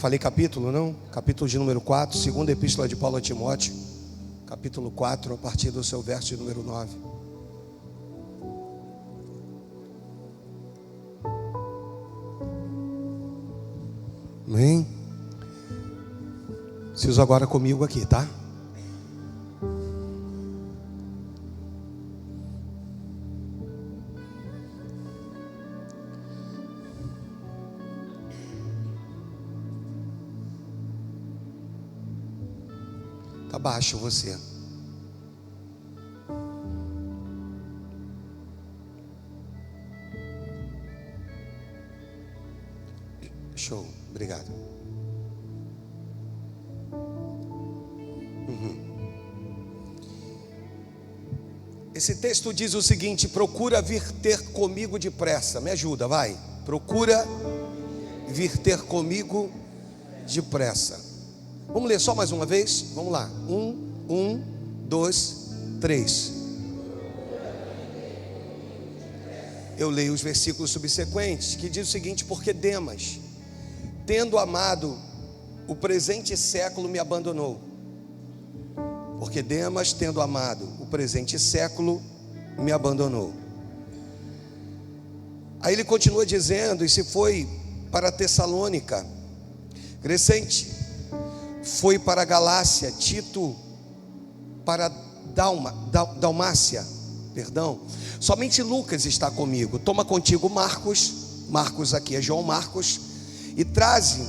Falei capítulo, não? Capítulo de número 4, segunda epístola de Paulo a Timóteo, capítulo 4, a partir do seu verso de número 9. Amém? Preciso agora comigo aqui, tá? Tá baixo você. Show, obrigado. Esse texto diz o seguinte: procura vir ter comigo depressa. Me ajuda, vai. Procura vir ter comigo depressa. Vamos ler só mais uma vez? Vamos lá. 1, 2, 3. Eu leio os versículos subsequentes, que diz o seguinte: porque Demas, tendo amado o presente século, me abandonou. Porque Demas, tendo amado o presente século, me abandonou. Aí ele continua dizendo: e se foi para Tessalônica, Crescente foi para a Galácia, Tito para Dalmácia, perdão. Somente Lucas está comigo. Toma contigo Marcos aqui é João Marcos, e traze,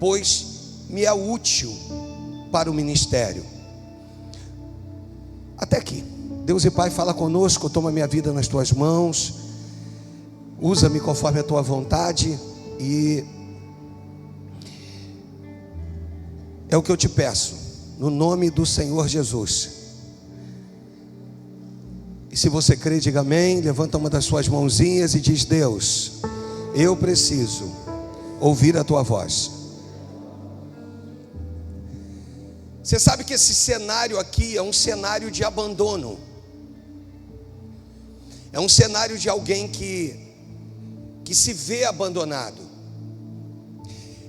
pois me é útil para o ministério. Até aqui. Deus e Pai, fala conosco, toma minha vida nas tuas mãos, usa-me conforme a tua vontade, e é o que eu te peço, no nome do Senhor Jesus. E se você crê, diga amém. Levanta uma das suas mãozinhas e diz: Deus, eu preciso ouvir a tua voz. Você sabe que esse cenário aqui é um cenário de abandono. É um cenário de alguém que se vê abandonado.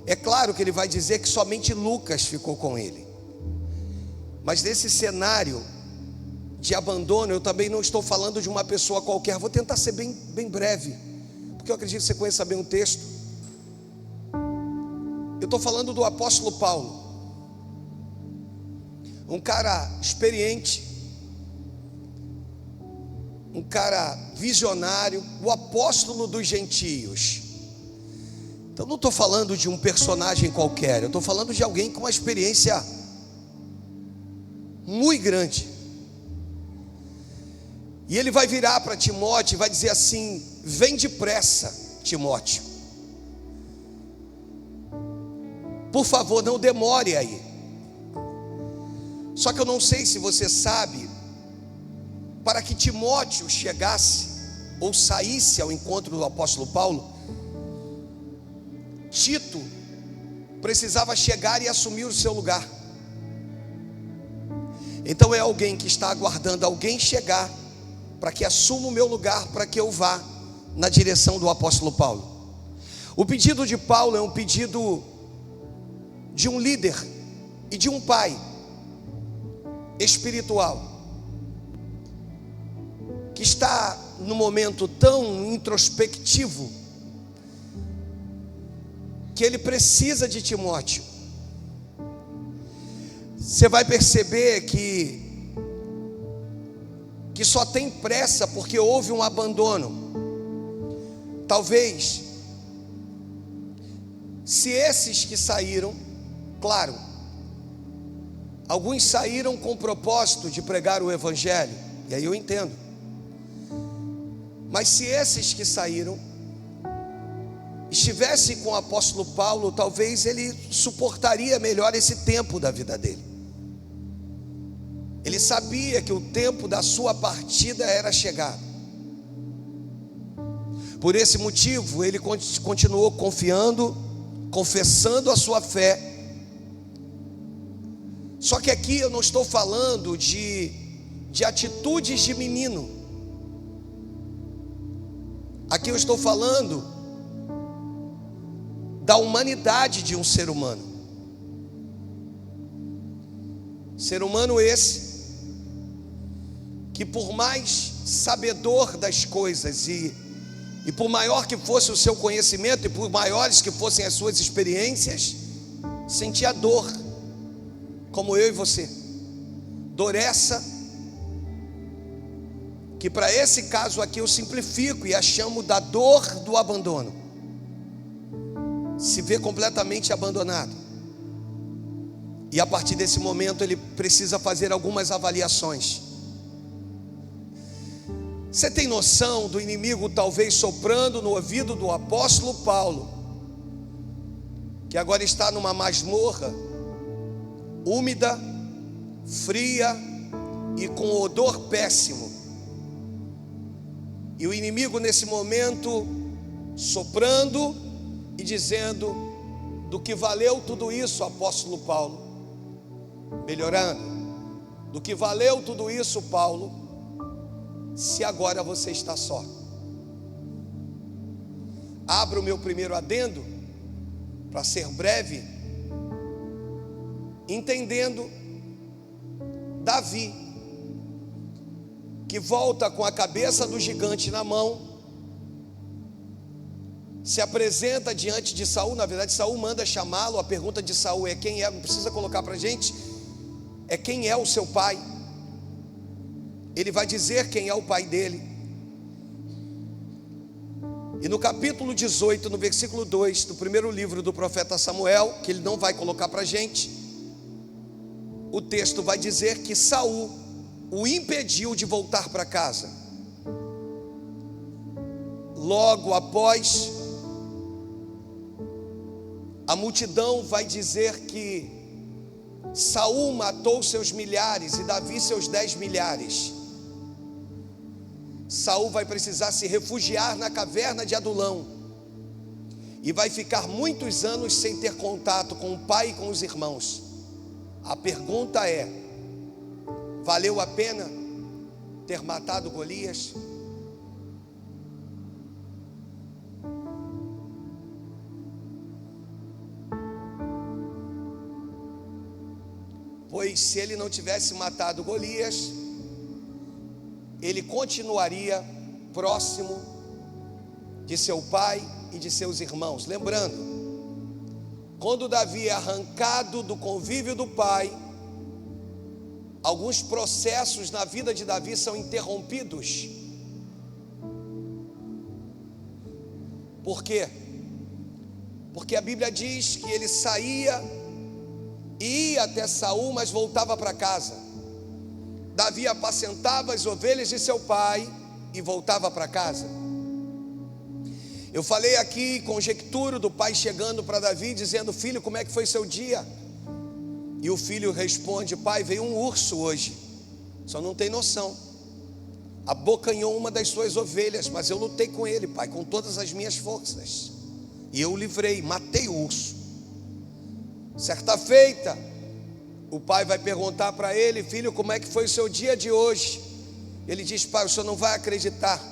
É claro que ele vai dizer que somente Lucas ficou com ele. Mas nesse cenário de abandono, eu também não estou falando de uma pessoa qualquer. Vou tentar ser bem breve, porque eu acredito que você conheça bem o texto. Eu estou falando do apóstolo Paulo, um cara experiente, um cara visionário, o apóstolo dos gentios. Então não estou falando de um personagem qualquer, eu estou falando de alguém com uma experiência muito grande. E ele vai virar para Timóteo e vai dizer assim: vem depressa, Timóteo. Por favor, não demore aí. Só que eu não sei se você sabe, para que Timóteo chegasse ou saísse ao encontro do apóstolo Paulo, Tito precisava chegar e assumir o seu lugar. Então é alguém que está aguardando alguém chegar para que assuma o meu lugar, para que eu vá na direção do apóstolo Paulo. O pedido de Paulo é um pedido de um líder e de um pai espiritual, que está num momento tão introspectivo, que ele precisa de Timóteo. Você vai perceber que só tem pressa porque houve um abandono. Talvez, se esses que saíram, claro, alguns saíram com o propósito de pregar o evangelho, e aí eu entendo. Mas se esses que saíram estivesse com o apóstolo Paulo, talvez ele suportaria melhor esse tempo da vida dele. Ele sabia que o tempo da sua partida era chegado. Por esse motivo, ele continuou confiando, confessando a sua fé. Só que aqui eu não estou falando de atitudes de menino. Aqui eu estou falando da humanidade de um ser humano. Ser humano esse que, por mais sabedor das coisas e por maior que fosse o seu conhecimento e por maiores que fossem as suas experiências, sentia dor, como eu e você. Dor essa que, para esse caso aqui, eu simplifico e a chamo da dor do abandono. Se vê completamente abandonado, e a partir desse momento ele precisa fazer algumas avaliações. Você tem noção do inimigo talvez soprando no ouvido do apóstolo Paulo, que agora está numa masmorra úmida, fria e com odor péssimo, e o inimigo nesse momento soprando e dizendo: do que valeu tudo isso, apóstolo Paulo? Melhorando, do que valeu tudo isso, Paulo, se agora você está só? Abro o meu primeiro adendo, para ser breve, entendendo Davi, que volta com a cabeça do gigante na mão, se apresenta diante de Saul. Na verdade, Saul manda chamá-lo. A pergunta de Saul é: quem é? Não precisa colocar para a gente. É: quem é o seu pai? Ele vai dizer quem é o pai dele. E no capítulo 18, no versículo 2 do primeiro livro do profeta Samuel, que ele não vai colocar para a gente, o texto vai dizer que Saul o impediu de voltar para casa. Logo após, a multidão vai dizer que Saul matou seus milhares e Davi seus 10 milhares. Saul vai precisar se refugiar na caverna de Adulão e vai ficar muitos anos sem ter contato com o pai e com os irmãos. A pergunta é: valeu a pena ter matado Golias? Pois se ele não tivesse matado Golias, ele continuaria próximo de seu pai e de seus irmãos. Lembrando, quando Davi é arrancado do convívio do pai, alguns processos na vida de Davi são interrompidos. Por quê? Porque a Bíblia diz que ele saía e ia até Saul, mas voltava para casa. Davi apacentava as ovelhas de seu pai e voltava para casa. Eu falei aqui, conjecturo do pai chegando para Davi dizendo: filho, como é que foi seu dia? E o filho responde: pai, veio um urso hoje, só não tem noção, abocanhou uma das suas ovelhas, mas eu lutei com ele, pai, com todas as minhas forças, e eu o livrei, matei o urso. Certa feita, o pai vai perguntar para ele: filho, como é que foi o seu dia de hoje? Ele diz: pai, o senhor não vai acreditar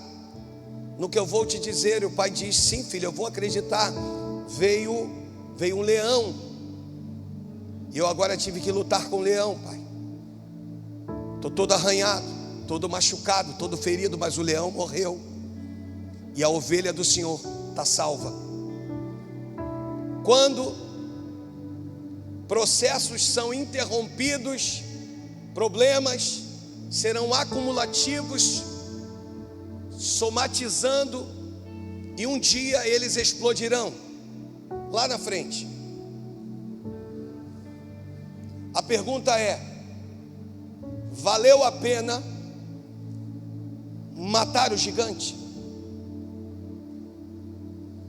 no que eu vou te dizer. E o pai diz: sim, filho, eu vou acreditar. Veio um leão, e eu agora tive que lutar com o leão, pai. Estou todo arranhado, todo machucado, todo ferido, mas o leão morreu, e a ovelha do Senhor está salva. Quando processos são interrompidos, problemas serão acumulativos, somatizando, e um dia eles explodirão lá na frente. A pergunta é: valeu a pena matar o gigante?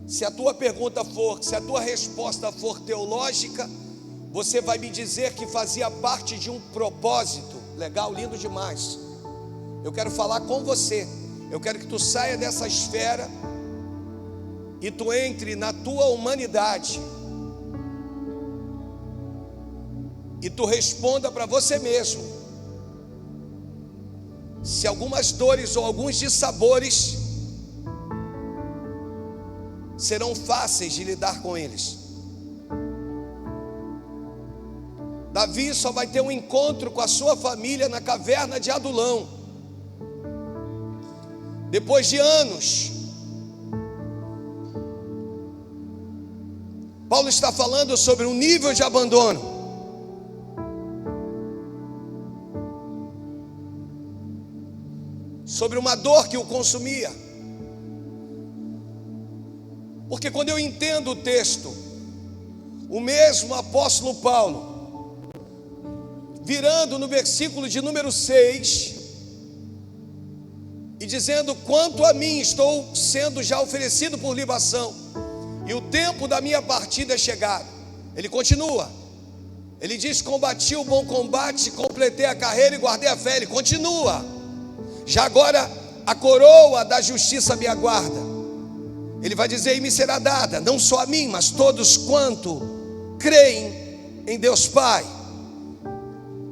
Se a tua pergunta for, se a tua resposta for teológica, você vai me dizer que fazia parte de um propósito. Legal, lindo demais. Eu quero falar com você. Eu quero que tu saia dessa esfera e tu entre na tua humanidade e tu responda para você mesmo se algumas dores ou alguns dissabores serão fáceis de lidar com eles. Davi só vai ter um encontro com a sua família na caverna de Adulão, depois de anos. Paulo está falando sobre um nível de abandono. Sobre uma dor que o consumia. Porque quando eu entendo o texto, o mesmo apóstolo Paulo, virando no versículo de número 6, e dizendo: quanto a mim, estou sendo já oferecido por libação, e o tempo da minha partida é chegado. Ele continua, ele diz: combati o bom combate, completei a carreira e guardei a fé. Ele continua: já agora a coroa da justiça me aguarda. Ele vai dizer: e me será dada, não só a mim, mas todos quanto creem em Deus Pai.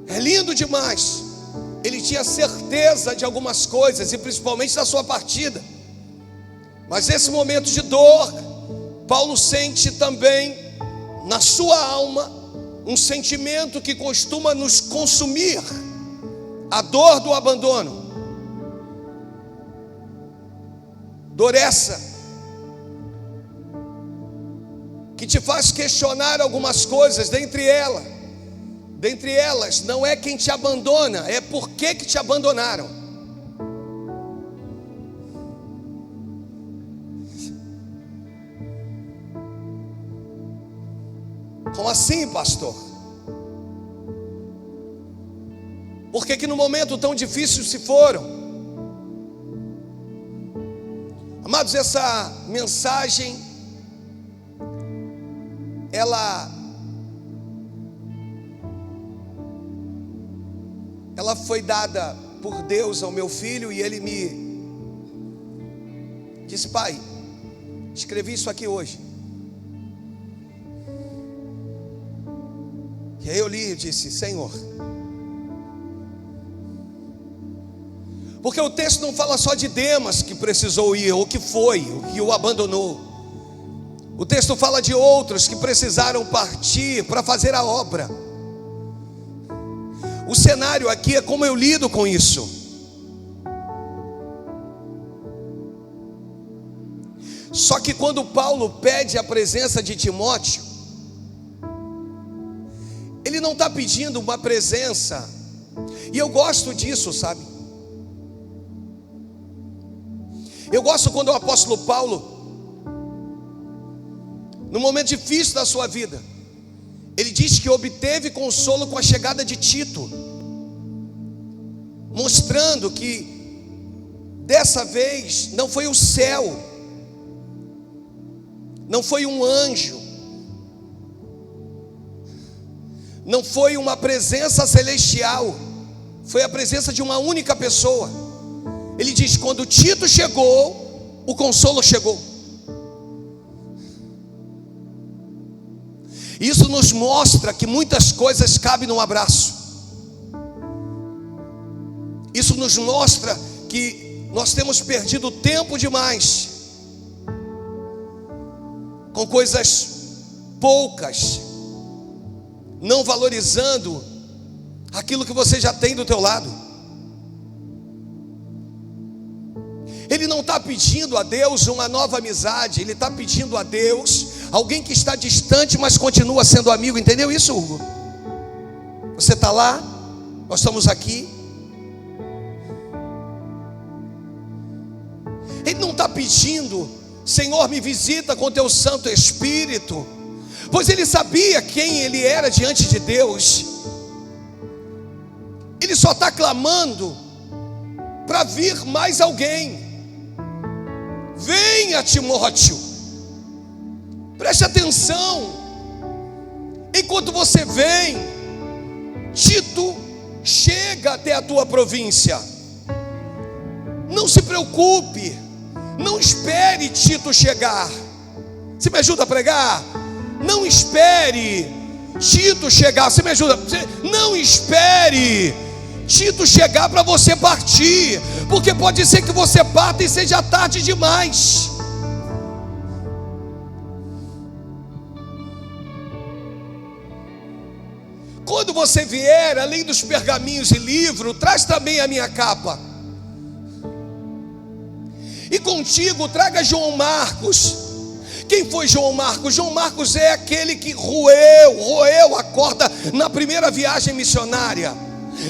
É lindo demais. Ele tinha certeza de algumas coisas, e principalmente da sua partida. Mas esse momento de dor, Paulo sente também na sua alma um sentimento que costuma nos consumir: a dor do abandono. Dor essa que te faz questionar algumas coisas. Dentre elas, não é quem te abandona, é por que te abandonaram. Como assim, pastor? Por que no momento tão difícil se foram? Amados, essa mensagem, ela foi dada por Deus ao meu filho, e ele me disse: pai, escrevi isso aqui hoje. E aí eu li e disse: Senhor, porque o texto não fala só de Demas que precisou ir, ou que foi, ou que o abandonou. O texto fala de outros que precisaram partir para fazer a obra. O cenário aqui é como eu lido com isso. Só que quando Paulo pede a presença de Timóteo, ele não está pedindo uma presença, e eu gosto disso, sabe? Eu gosto quando o apóstolo Paulo, no momento difícil da sua vida, ele diz que obteve consolo com a chegada de Tito, mostrando que dessa vez não foi o céu, não foi um anjo, não foi uma presença celestial, foi a presença de uma única pessoa. Ele diz: quando Tito chegou, o consolo chegou. Isso nos mostra que muitas coisas cabem num abraço. Isso nos mostra que nós temos perdido tempo demais com coisas poucas, não valorizando aquilo que você já tem do teu lado. Ele não está pedindo a Deus uma nova amizade, ele está pedindo a Deus alguém que está distante, mas continua sendo amigo. Entendeu isso, Hugo? Você está lá, nós estamos aqui. Ele não está pedindo: Senhor, me visita com teu Santo Espírito, pois ele sabia quem ele era diante de Deus. Ele só está clamando para vir mais alguém. Venha, Timóteo, preste atenção. Enquanto você vem, Tito chega até a tua província. Não se preocupe, não espere Tito chegar. Você me ajuda a pregar? Não espere Tito chegar. Você me ajuda? Não espere Tito chegar para você partir, porque pode ser que você parta e seja tarde demais. Quando você vier, além dos pergaminhos e livro, traz também a minha capa. E contigo traga João Marcos. Quem foi João Marcos? João Marcos é aquele que roeu a corda na primeira viagem missionária.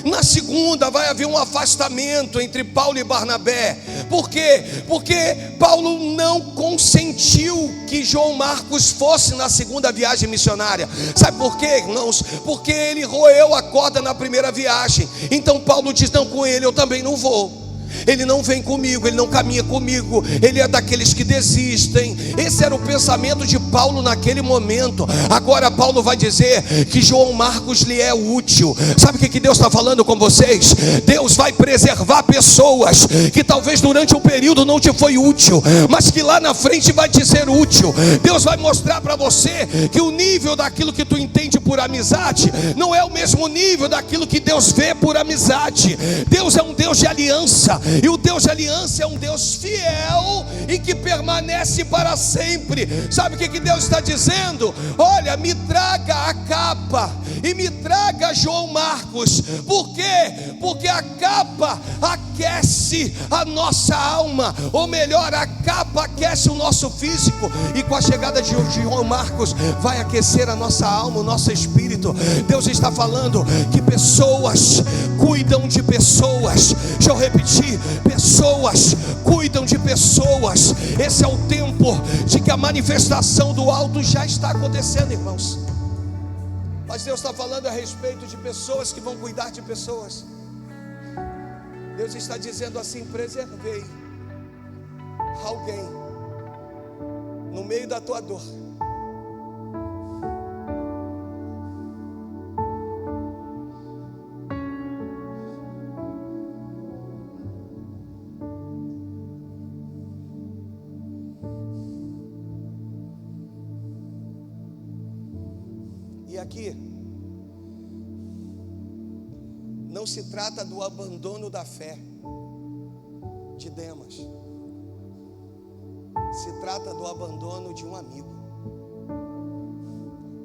Na segunda vai haver um afastamento entre Paulo e Barnabé. Por quê? Porque Paulo não consentiu que João Marcos fosse na segunda viagem missionária. Sabe por quê, irmãos? Porque ele roeu a corda na primeira viagem. Então Paulo diz: não, com ele eu também não vou. Ele não vem comigo, ele não caminha comigo, ele é daqueles que desistem. Esse era o pensamento de Paulo naquele momento. Agora Paulo vai dizer que João Marcos lhe é útil. Sabe o que Deus está falando com vocês? Deus vai preservar pessoas que talvez durante um período não te foi útil, mas que lá na frente vai te ser útil. Deus vai mostrar para você que o nível daquilo que tu entende por amizade não é o mesmo nível daquilo que Deus vê por amizade. Deus é um Deus de aliança, e o Deus de aliança é um Deus fiel e que permanece para sempre. Sabe o que Deus está dizendo? Olha, me traga a capa e me traga João Marcos. Por quê? Porque a capa aquece a nossa alma, ou melhor, a capa aquece o nosso físico, e com a chegada de João Marcos vai aquecer a nossa alma, o nosso espírito. Deus está falando que pessoas cuidam de pessoas. Deixa eu repetir: pessoas cuidam de pessoas. Esse é o tempo de que a manifestação do alto já está acontecendo, irmãos. Mas Deus está falando a respeito de pessoas que vão cuidar de pessoas. Deus está dizendo assim: preservei alguém no meio da tua dor. E aqui não se trata do abandono da fé de Demas, se trata do abandono de um amigo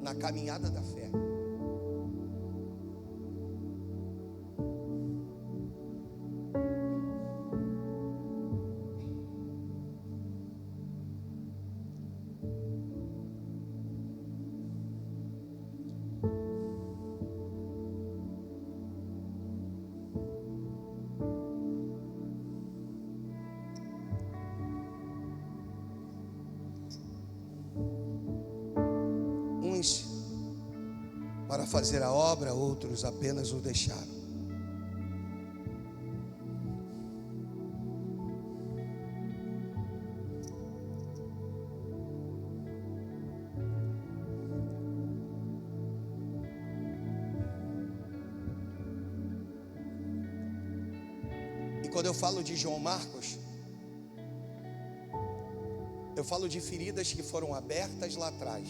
na caminhada da fé. Para fazer a obra, outros apenas o deixaram. E quando eu falo de João Marcos, eu falo de feridas que foram abertas lá atrás.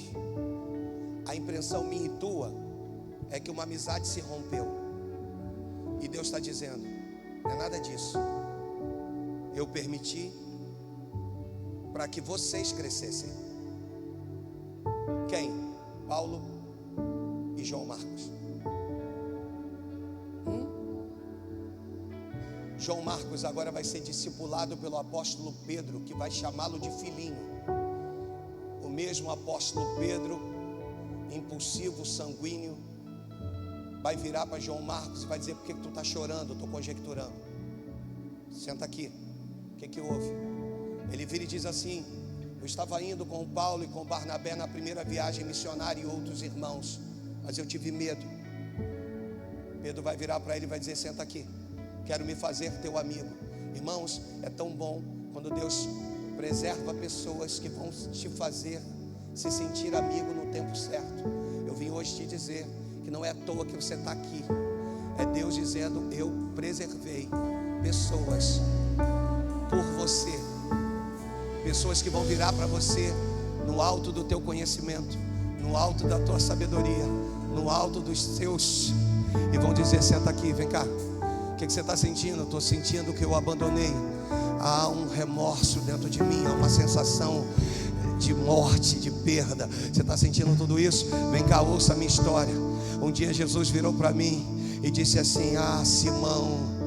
A impressão minha e tua é que uma amizade se rompeu, e Deus está dizendo: não é nada disso. Eu permiti para que vocês crescessem. Quem? Paulo e João Marcos. João Marcos agora vai ser discipulado pelo apóstolo Pedro, que vai chamá-lo de filhinho. O mesmo apóstolo Pedro, impulsivo, sanguíneo, vai virar para João Marcos e vai dizer: por que tu está chorando? Eu estou conjecturando. Senta aqui. O que houve? Ele vira e diz assim: eu estava indo com o Paulo e com o Barnabé na primeira viagem missionária e outros irmãos, mas eu tive medo. Pedro vai virar para ele e vai dizer: senta aqui, quero me fazer teu amigo. Irmãos, é tão bom quando Deus preserva pessoas que vão te fazer se sentir amigo no tempo certo. Eu vim hoje te dizer que não é à toa que você está aqui. É Deus dizendo: eu preservei pessoas por você. Pessoas que vão virar para você no alto do teu conhecimento, no alto da tua sabedoria, no alto dos seus, e vão dizer: senta aqui, vem cá. O que você está sentindo? Estou sentindo que eu abandonei. Há um remorso dentro de mim, há uma sensação de morte, de perda. Você está sentindo tudo isso? Vem cá, ouça a minha história. Um dia Jesus virou para mim e disse assim: ah, Simão,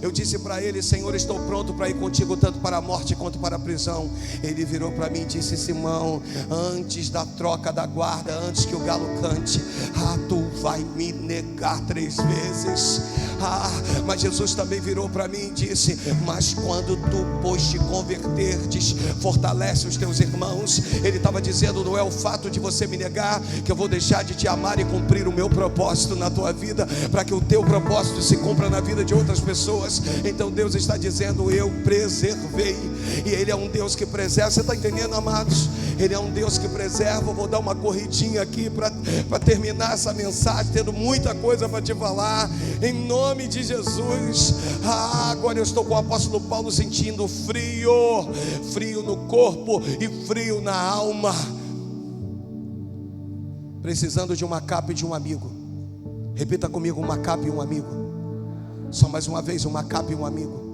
eu disse para ele: Senhor, estou pronto para ir contigo, tanto para a morte quanto para a prisão. Ele virou para mim e disse: Simão, antes da troca da guarda, antes que o galo cante, tu vai me negar 3 vezes. Mas Jesus também virou para mim e disse: mas quando tu, pois, te converterdes, fortalece os teus irmãos. Ele estava dizendo: não é o fato de você me negar que eu vou deixar de te amar e cumprir o meu propósito na tua vida, para que o teu propósito se cumpra na vida de outras pessoas. Então Deus está dizendo: eu preservei. E Ele é um Deus que preserva. Você está entendendo, amados? Ele é um Deus que preserva. Eu vou dar uma corridinha aqui para terminar essa mensagem, tendo muita coisa para te falar, em nome de Jesus. Agora eu estou com o apóstolo Paulo sentindo frio no corpo e frio na alma, precisando de uma capa e de um amigo. Repita comigo: uma capa e um amigo. Só mais uma vez: uma capa e um amigo.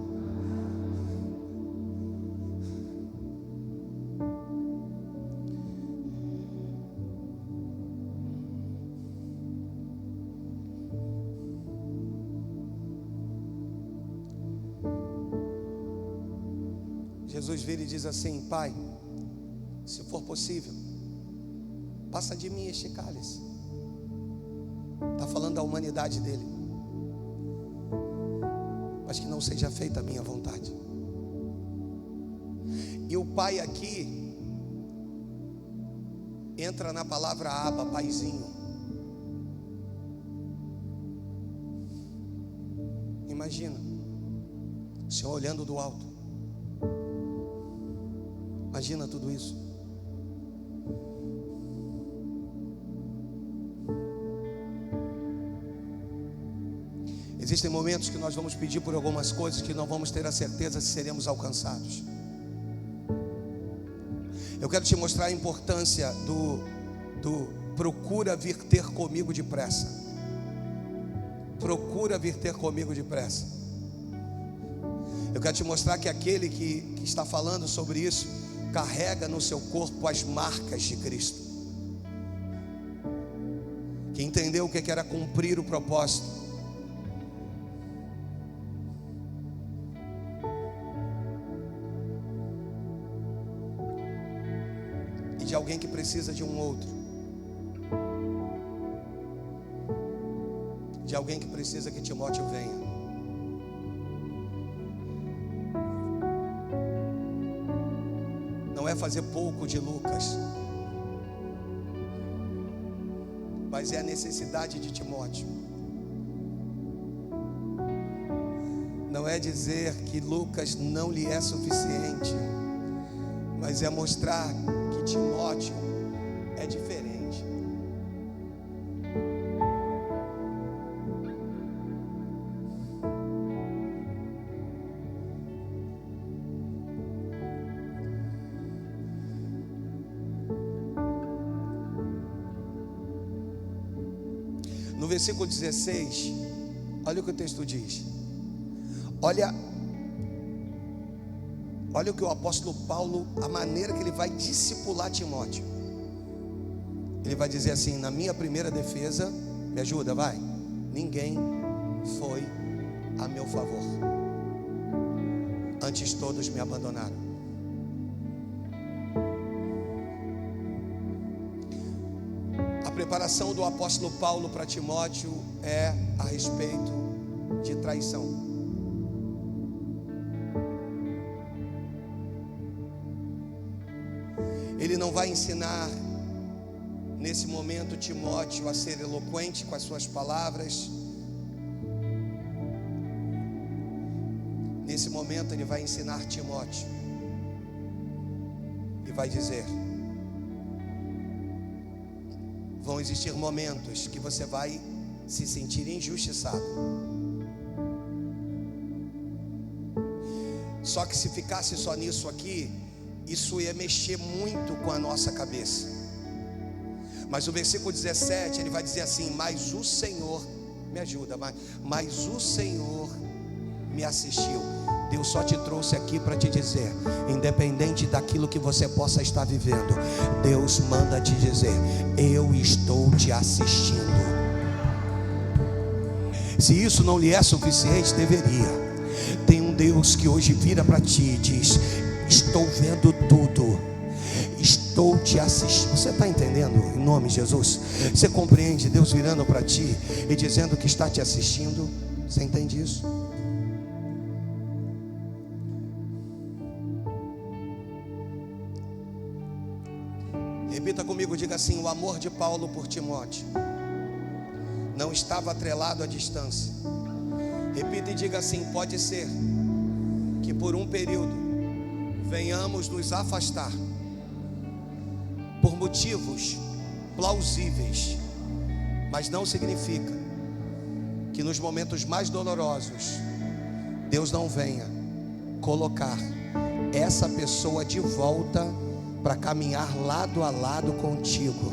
Jesus vira e diz assim: Pai, se for possível, passa de mim este cálice. Está falando da humanidade dele. Mas que não seja feita a minha vontade. E o Pai aqui entra na palavra Abba, Paizinho. Imagina o Senhor olhando do alto. Imagina tudo isso. Existem momentos que nós vamos pedir por algumas coisas que não vamos ter a certeza se seremos alcançados. Eu quero te mostrar a importância do procura vir ter comigo depressa. Procura vir ter comigo depressa. Eu quero te mostrar que aquele que está falando sobre isso carrega no seu corpo as marcas de Cristo, que entendeu o que era cumprir o propósito. E de alguém que precisa de um outro, de alguém que precisa que Timóteo venha. Não é fazer pouco de Lucas, mas é a necessidade de Timóteo. Não é dizer que Lucas não lhe é suficiente, mas é mostrar que Timóteo é diferente. No versículo 16, olha o que o texto diz. Olha o que o apóstolo Paulo, a maneira que ele vai discipular Timóteo. Ele vai dizer assim: na minha primeira defesa, me ajuda, vai. Ninguém foi a meu favor, antes todos me abandonaram. A preparação do apóstolo Paulo para Timóteo é a respeito de traição. Ele não vai ensinar nesse momento Timóteo a ser eloquente com as suas palavras. Nesse momento ele vai ensinar Timóteo e vai dizer: vão existir momentos que você vai se sentir injustiçado. Só que se ficasse só nisso aqui, isso ia mexer muito com a nossa cabeça. Mas o versículo 17, ele vai dizer assim: mas o Senhor, me ajuda, mas o Senhor me assistiu. Deus só te trouxe aqui para te dizer, independente daquilo que você possa estar vivendo, Deus manda te dizer: eu estou te assistindo. Se isso não lhe é suficiente, deveria. Tem um Deus que hoje vira para ti e diz: estou vendo tudo, estou te assistindo. Você está entendendo? Em nome de Jesus, você compreende Deus virando para ti e dizendo que está te assistindo? Você entende isso? Repita comigo, diga assim: o amor de Paulo por Timóteo não estava atrelado à distância. Repita e diga assim: pode ser que por um período venhamos nos afastar por motivos plausíveis, mas não significa que nos momentos mais dolorosos Deus não venha colocar essa pessoa de volta para caminhar lado a lado contigo.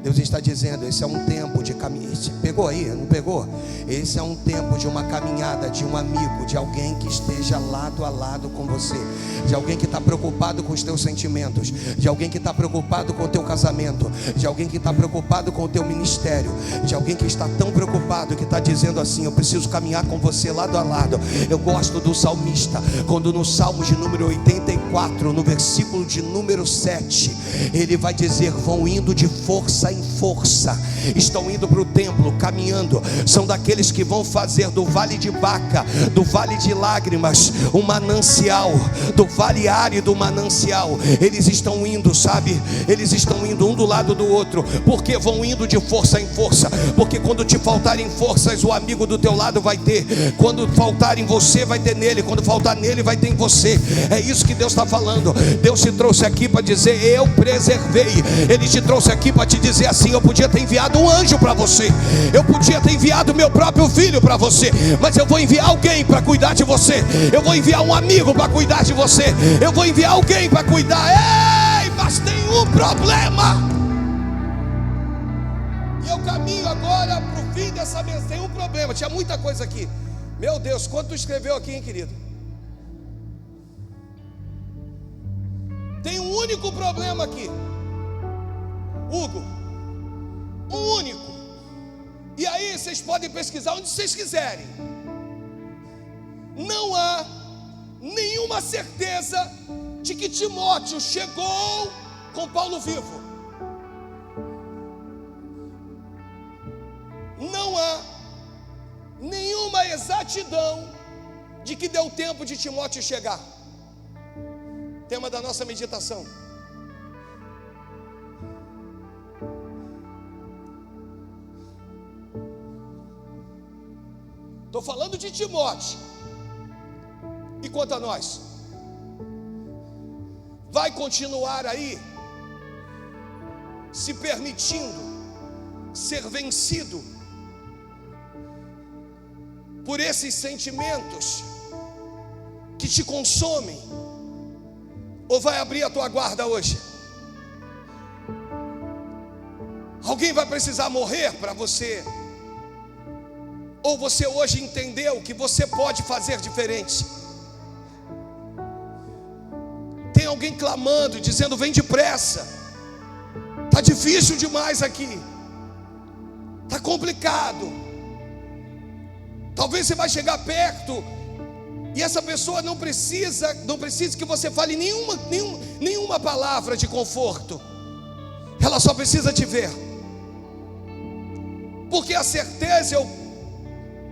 Deus está dizendo: esse é um tempo de caminhada. Pegou aí? Não pegou? Esse é um tempo de uma caminhada, de um amigo, de alguém que esteja lado a lado com você, de alguém que está preocupado com os teus sentimentos, de alguém que está preocupado com o teu casamento, de alguém que está preocupado com o teu ministério, de alguém que está tão preocupado que está dizendo assim: eu preciso caminhar com você lado a lado. Eu gosto do salmista, quando no Salmo de número 84, no versículo de número 7, ele vai dizer: vão indo de força em força, estão indo para o templo, caminhando. São daqueles que vão fazer do vale de Baca, do vale de lágrimas, um manancial, do vale árido, um manancial. Eles estão indo, sabe? Eles estão indo um do lado do outro. Porque vão indo de força em força? Porque quando te faltarem forças, o amigo do teu lado vai ter. Quando faltar em você, vai ter nele. Quando faltar nele, vai ter em você. É isso que Deus está falando. Deus te trouxe aqui para dizer: eu preservei. Ele te trouxe aqui para te dizer assim: eu podia ter enviado um anjo para você, eu podia ter enviado meu próprio filho para você, mas eu vou enviar alguém para cuidar de você. Eu vou enviar um amigo para cuidar de você. Eu vou enviar alguém para cuidar. Ei, mas tem um problema. E eu caminho agora para o fim dessa mensagem. Tem um problema. Tinha muita coisa aqui. Meu Deus, quanto tu escreveu aqui, hein, querido? Tem um único problema aqui, Hugo, um único. E aí vocês podem pesquisar onde vocês quiserem. Não há nenhuma certeza de que Timóteo chegou com Paulo vivo. Não há nenhuma exatidão de que deu tempo de Timóteo chegar. Tema da nossa meditação. Estou falando de Timóteo. E quanto a nós? Vai continuar aí se permitindo ser vencido por esses sentimentos que te consomem? Ou vai abrir a tua guarda hoje? Alguém vai precisar morrer para você? Ou você hoje entendeu que você pode fazer diferente? Tem alguém clamando, dizendo: vem depressa, está difícil demais aqui, está complicado. Talvez você vai chegar perto e essa pessoa não precisa que você fale nenhuma palavra de conforto. Ela só precisa te ver. Porque a certeza, eu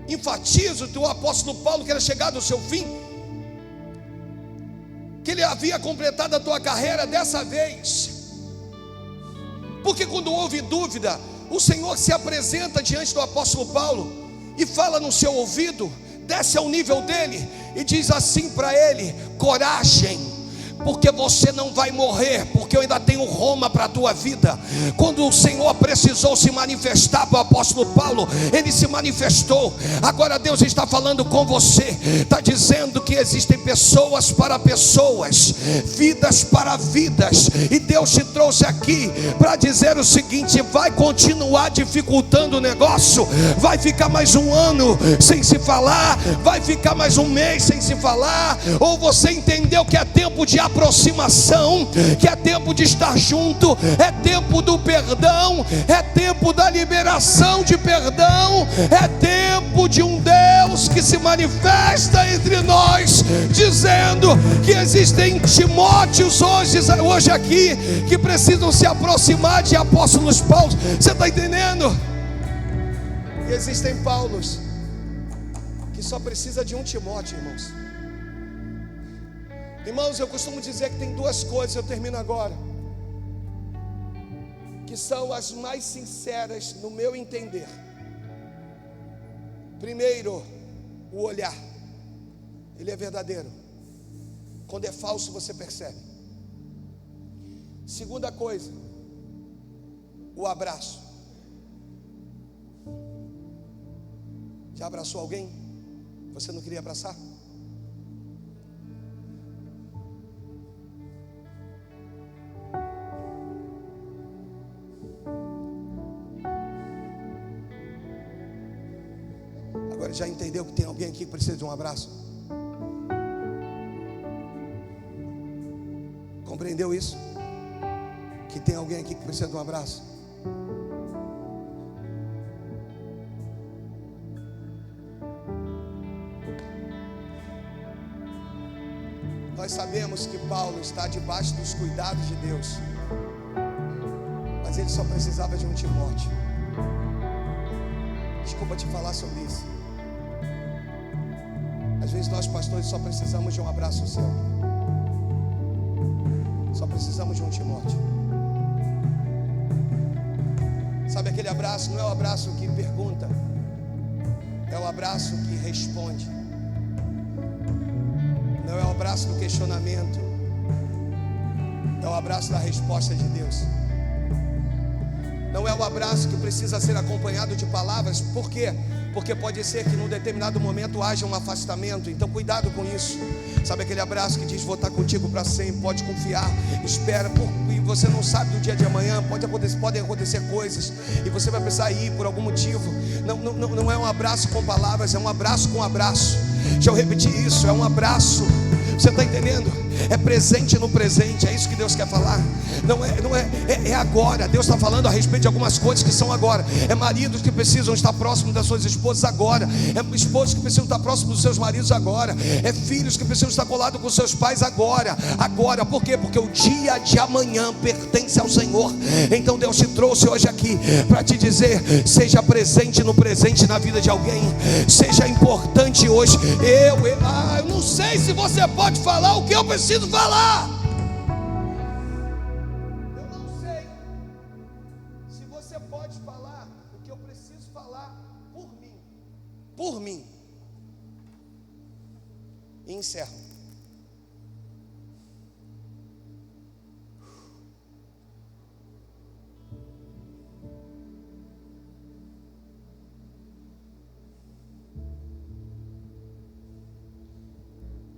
enfatizo do apóstolo Paulo, que era chegado ao seu fim, que ele havia completado a tua carreira dessa vez. Porque quando houve dúvida, o Senhor se apresenta diante do apóstolo Paulo e fala no seu ouvido, desce ao nível dele e diz assim para ele: coragem, porque você não vai morrer, porque eu ainda tenho Roma para a tua vida. Quando o Senhor precisou se manifestar para o apóstolo Paulo, ele se manifestou. Agora Deus está falando com você, está dizendo que existem pessoas para pessoas, vidas para vidas, e Deus te trouxe aqui para dizer o seguinte: vai continuar dificultando o negócio, vai ficar mais um ano sem se falar, vai ficar mais um mês sem se falar, ou você entendeu que é tempo de aproximação, que é tempo de estar junto, é tempo do perdão, é tempo da liberação de perdão, é tempo de um Deus que se manifesta entre nós, dizendo que existem Timóteos hoje aqui, que precisam se aproximar de apóstolos Paulo. Você está entendendo? E existem Paulos que só precisa de um Timóteo, irmãos. Irmãos, eu costumo dizer que tem duas coisas, eu termino agora, que são as mais sinceras no meu entender. Primeiro, o olhar, ele é verdadeiro. Quando é falso, você percebe. Segunda coisa, o abraço. Já abraçou alguém? Você não queria abraçar? Agora já entendeu que tem alguém aqui que precisa de um abraço? Compreendeu isso? Que tem alguém aqui que precisa de um abraço? Nós sabemos que Paulo está debaixo dos cuidados de Deus, mas ele só precisava de um Timóteo. Desculpa te falar sobre isso. Às vezes nós pastores só precisamos de um abraço seu. Só precisamos de um Timóteo. Sabe aquele abraço? Não é o abraço que pergunta, é o abraço que responde. Não é o abraço do questionamento, é o abraço da resposta de Deus. Não é o abraço que precisa ser acompanhado de palavras. Por quê? Porque pode ser que num determinado momento haja um afastamento. Então cuidado com isso. Sabe aquele abraço que diz: vou estar contigo para sempre, pode confiar, espera, e você não sabe do dia de amanhã, podem acontecer coisas, e você vai precisar ir por algum motivo. Não é um abraço com palavras, é um abraço com abraço. Deixa eu repetir isso, é um abraço. Você está entendendo? É presente no presente, é isso que Deus quer falar. É agora. Deus está falando a respeito de algumas coisas que são agora. É maridos que precisam estar próximos das suas esposas agora. É esposos que precisam estar próximos dos seus maridos agora. É filhos que precisam estar colados com seus pais agora. Agora, por quê? Porque o dia de amanhã pertence ao Senhor. Então Deus te trouxe hoje aqui para te dizer: seja presente no presente na vida de alguém. Seja importante hoje. Eu não sei se você pode falar o que eu preciso falar. Eu não sei se você pode falar o que eu preciso falar por mim. Por mim. E encerro.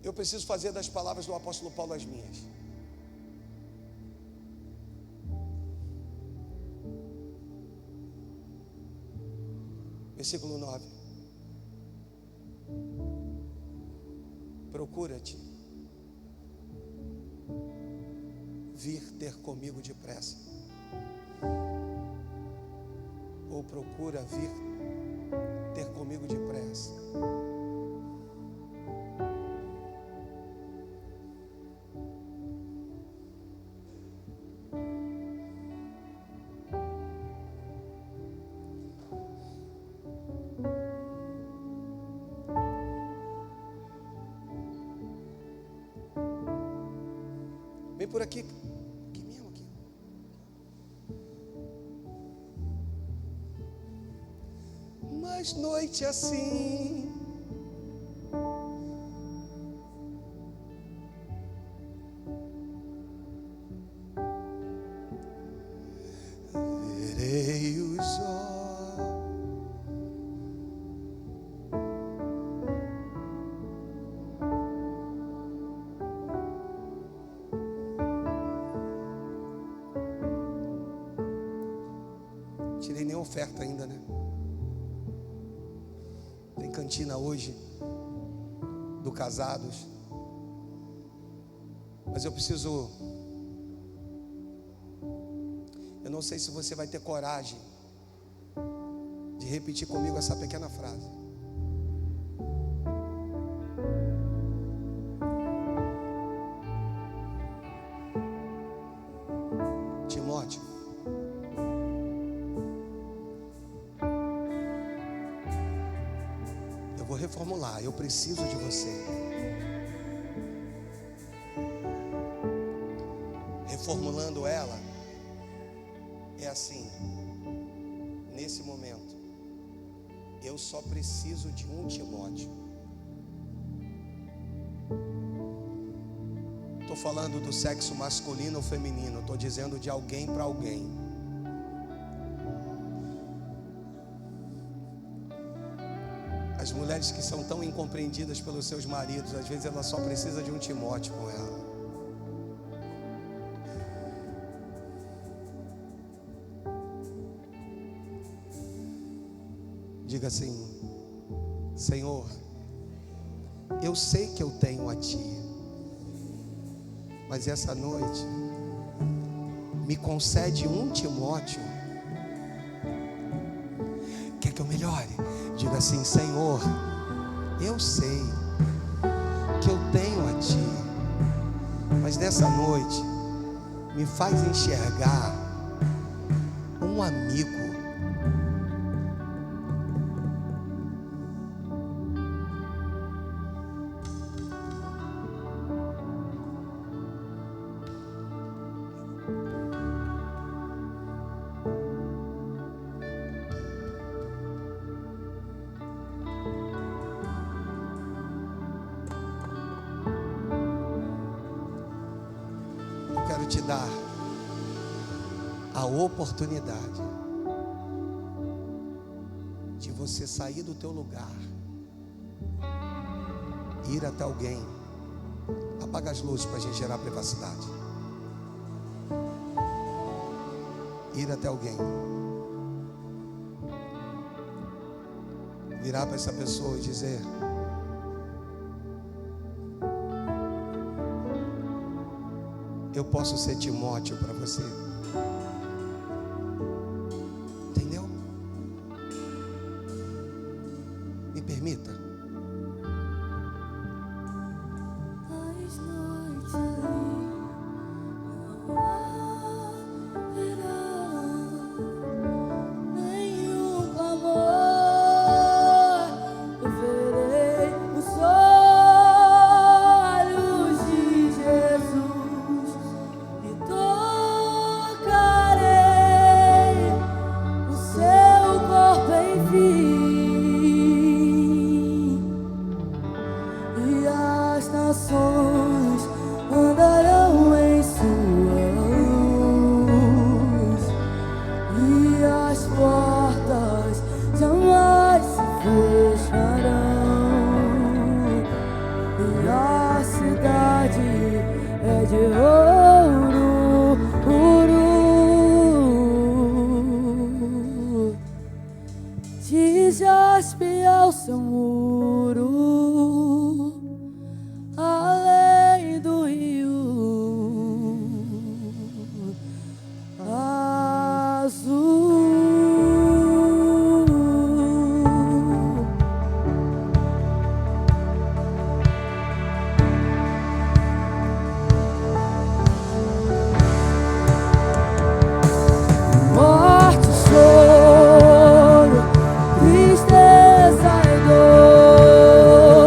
Eu preciso fazer das palavras do apóstolo Paulo as minhas. Versículo 9. Procura-te vir ter comigo depressa, ou procura vir ter comigo depressa. Vem por aqui. Aqui mesmo, aqui. Mas noite assim, oferta ainda, né? Tem cantina hoje do Casados. Mas eu não sei se você vai ter coragem de repetir comigo essa pequena frase. Timóteo, eu vou reformular. Eu preciso de você. Reformulando ela, é assim: nesse momento, eu só preciso de um Timóteo. Estou falando do sexo masculino ou feminino, estou dizendo de alguém para alguém. As mulheres que são tão incompreendidas pelos seus maridos, às vezes ela só precisa de um Timóteo com ela. Diga assim: Senhor, eu sei que eu tenho a Ti, mas essa noite me concede um Timóteo. Quer que eu melhore? Diga assim: Senhor, eu sei que eu tenho a Ti, mas nessa noite me faz enxergar um amigo. Quero te dar a oportunidade de você sair do teu lugar, ir até alguém. Apaga as luzes para a gente gerar privacidade. Ir até alguém, virar para essa pessoa e dizer: eu posso ser Timóteo para você. Entendeu? Me permita. As noites ali não haverá nenhum clamor. Eu verei os olhos de Jesus e tocarei o seu corpo, enfim, e as nações andarão em sua luz, e as portas jamais se fecharão, e a cidade é de ouro puro, de jaspe ao seu muro, além do rio azul. Morte, choro, tristeza e dor,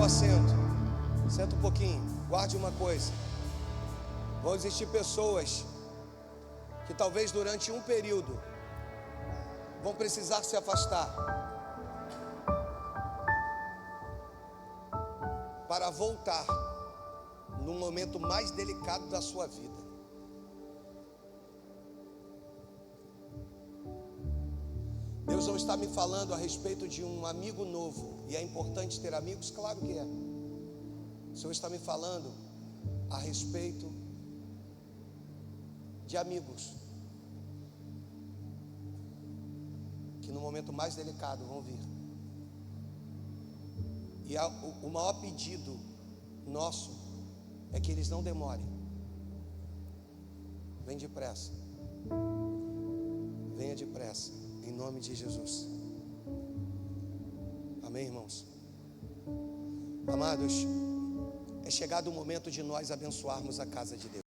assento. Senta um pouquinho. Guarde uma coisa. Vão existir pessoas que talvez durante um período vão precisar se afastar para voltar num momento mais delicado da sua vida. Deus não está me falando a respeito de um amigo novo, e é importante ter amigos, claro que é. O Senhor está me falando a respeito de amigos que no momento mais delicado vão vir. E o maior pedido nosso é que eles não demorem. Vem depressa. Venha depressa, em nome de Jesus. Amém, irmãos? Amados, é chegado o momento de nós abençoarmos a casa de Deus.